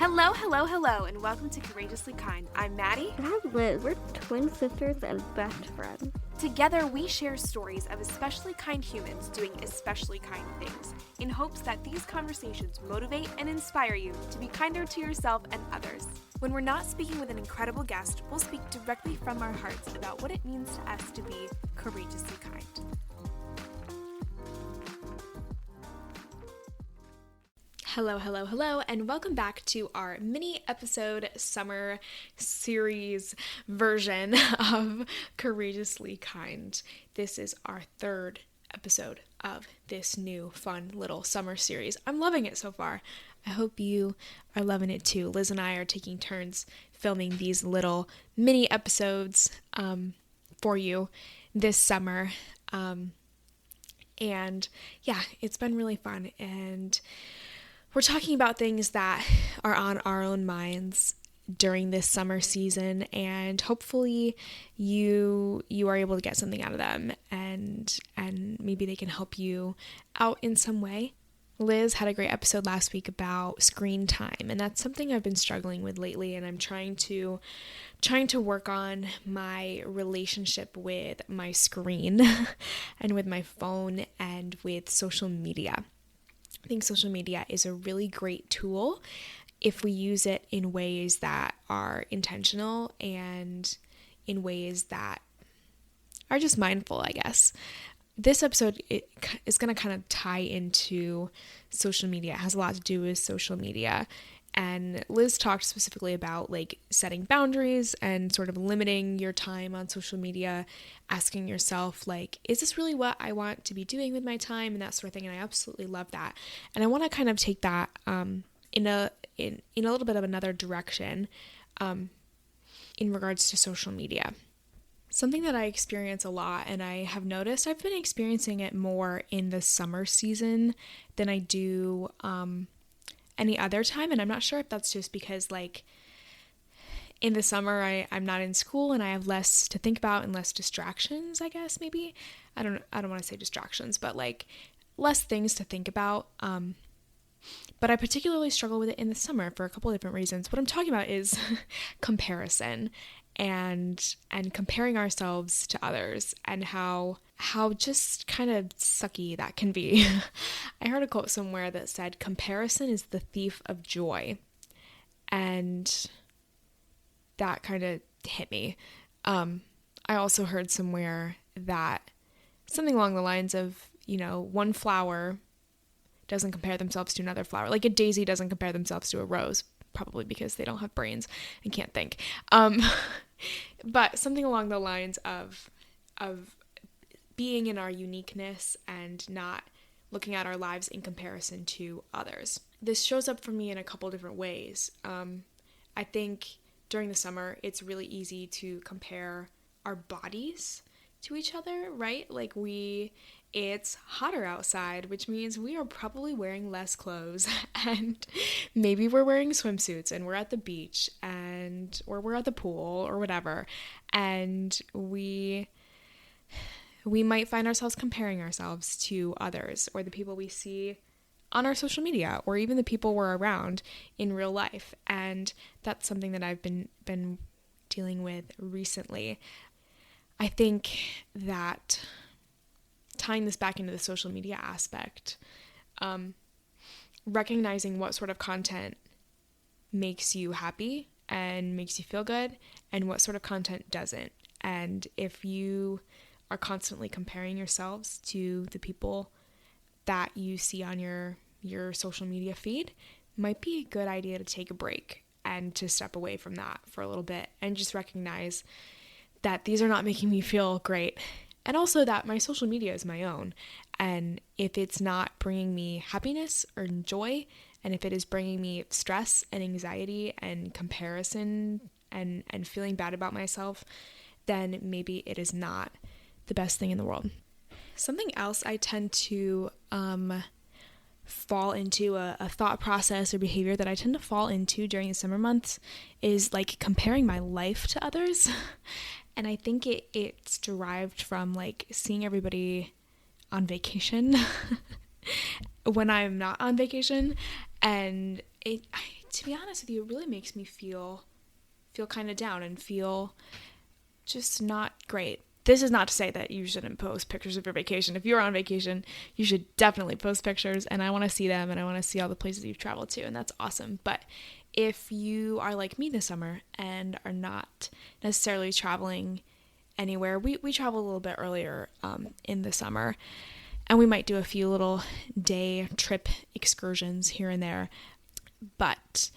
Hello, hello, hello, and welcome to Courageously Kind. I'm Maddie. And I'm Liz. We're twin sisters and best friends. Together, we share stories of especially kind humans doing especially kind things, in hopes that these conversations motivate and inspire you to be kinder to yourself and others. When we're not speaking with an incredible guest, we'll speak directly from our hearts about what it means to us to be courageously kind. Hello, hello, hello, and welcome back to our mini episode summer series version of Courageously Kind. This is our third episode of this new fun little summer series. I'm loving it so far. I hope you are loving it too. Liz and I are taking turns filming these little mini episodes for you this summer. And yeah, it's been really fun, and we're talking about things that are on our own minds during this summer season, and hopefully you are able to get something out of them, and maybe they can help you out in some way. Liz had a great episode last week about screen time, and that's something I've been struggling with lately, and I'm trying to work on my relationship with my screen and with my phone and with social media. I think social media is a really great tool if we use it in ways that are intentional and in ways that are just mindful, I guess. This episode is going to kind of tie into social media. It has a lot to do with social media. And Liz talked specifically about like setting boundaries and sort of limiting your time on social media, asking yourself like, is this really what I want to be doing with my time, and that sort of thing. And I absolutely love that. And I want to kind of take that in a little bit of another direction in regards to social media. Something that I experience a lot, and I have noticed I've been experiencing it more in the summer season than I do any other time, and I'm not sure if that's just because like in the summer I'm not in school and I have less to think about and less distractions, I guess. Maybe I don't want to say distractions, but like less things to think about. But I particularly struggle with it in the summer for a couple of different reasons. What I'm talking about is comparison and comparing ourselves to others, and how just kind of sucky that can be. I heard a quote somewhere that said, comparison is the thief of joy. And that kind of hit me. I also heard somewhere that something along the lines of, one flower doesn't compare themselves to another flower. Like a daisy doesn't compare themselves to a rose, probably because they don't have brains and can't think. But something along the lines of being in our uniqueness and not looking at our lives in comparison to others. This shows up for me in a couple different ways. I think during the summer, it's really easy to compare our bodies to each other, right? Like it's hotter outside, which means we are probably wearing less clothes, and maybe we're wearing swimsuits and we're at the beach or we're at the pool or whatever. And we might find ourselves comparing ourselves to others or the people we see on our social media or even the people we're around in real life. And that's something that I've been dealing with recently. I think that tying this back into the social media aspect, recognizing what sort of content makes you happy and makes you feel good and what sort of content doesn't. And if you are constantly comparing yourselves to the people that you see on your social media feed, might be a good idea to take a break and to step away from that for a little bit and just recognize that these are not making me feel great. And also that my social media is my own. And if it's not bringing me happiness or joy, and if it is bringing me stress and anxiety and comparison and feeling bad about myself, then maybe it is not the best thing in the world. Something else I tend to fall into, a thought process or behavior that I tend to fall into during the summer months is like comparing my life to others. And I think it's derived from like seeing everybody on vacation when I'm not on vacation. And to be honest with you, it really makes me feel kind of down and feel just not great. This is not to say that you shouldn't post pictures of your vacation. If you're on vacation, you should definitely post pictures, and I want to see them, and I want to see all the places you've traveled to, and that's awesome. But if you are like me this summer and are not necessarily traveling anywhere, we travel a little bit earlier in the summer, and we might do a few little day trip excursions here and there. But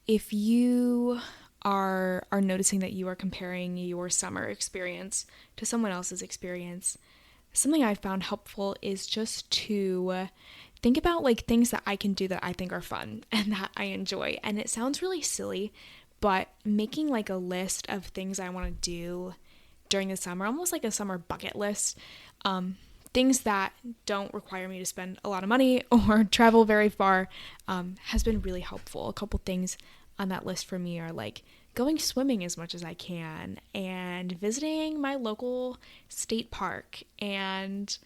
if you are noticing that you are comparing your summer experience to someone else's experience, something I found helpful is just to think about like things that I can do that I think are fun and that I enjoy. And it sounds really silly, but making like a list of things I want to do during the summer, almost like a summer bucket list, things that don't require me to spend a lot of money or travel very far, has been really helpful. A couple things on that list for me are like going swimming as much as I can, and visiting my local state park, and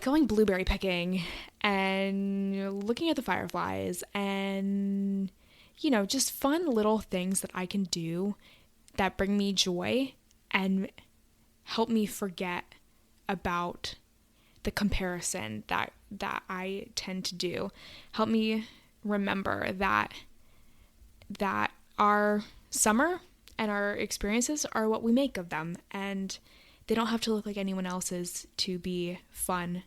going blueberry picking, and looking at the fireflies, and, you know, just fun little things that I can do that bring me joy and help me forget about the comparison that I tend to do. Help me remember that our summer and our experiences are what we make of them, and they don't have to look like anyone else's to be fun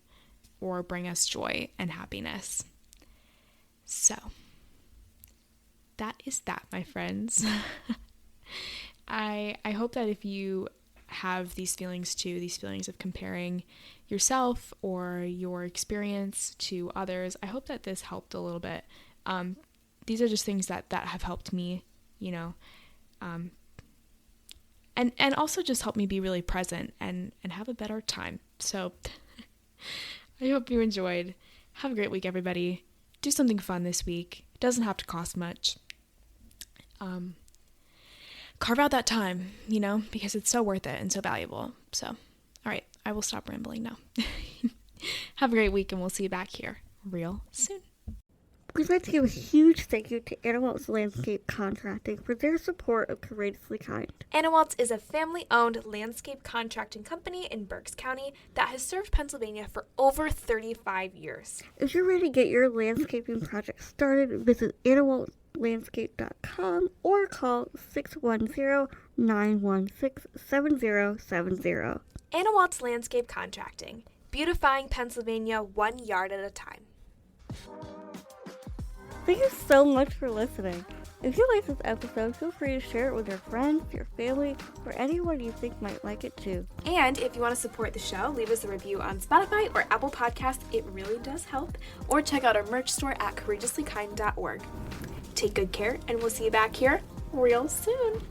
or bring us joy and happiness. So that is that, my friends. I hope that if you have these feelings too, these feelings of comparing yourself or your experience to others, I hope that this helped a little bit. These are just things that have helped me, you know, and also just help me be really present and have a better time. So I hope you enjoyed. Have a great week, everybody. Do something fun this week. It doesn't have to cost much. Carve out that time, you know, because it's so worth it and so valuable. So, all right, I will stop rambling now. Have a great week, and we'll see you back here real soon. We'd like to give a huge thank you to Anna Waltz Landscape Contracting for their support of Courageously Kind. Anna Waltz is a family-owned landscape contracting company in Berks County that has served Pennsylvania for over 35 years. If you're ready to get your landscaping project started, visit annawaltzlandscape.com or call 610-916-7070. Anna Waltz Landscape Contracting, beautifying Pennsylvania 1 yard at a time. Thank you so much for listening. If you like this episode, feel free to share it with your friends, your family, or anyone you think might like it too. And if you want to support the show, leave us a review on Spotify or Apple Podcasts. It really does help. Or check out our merch store at courageouslykind.org. Take good care, and we'll see you back here real soon.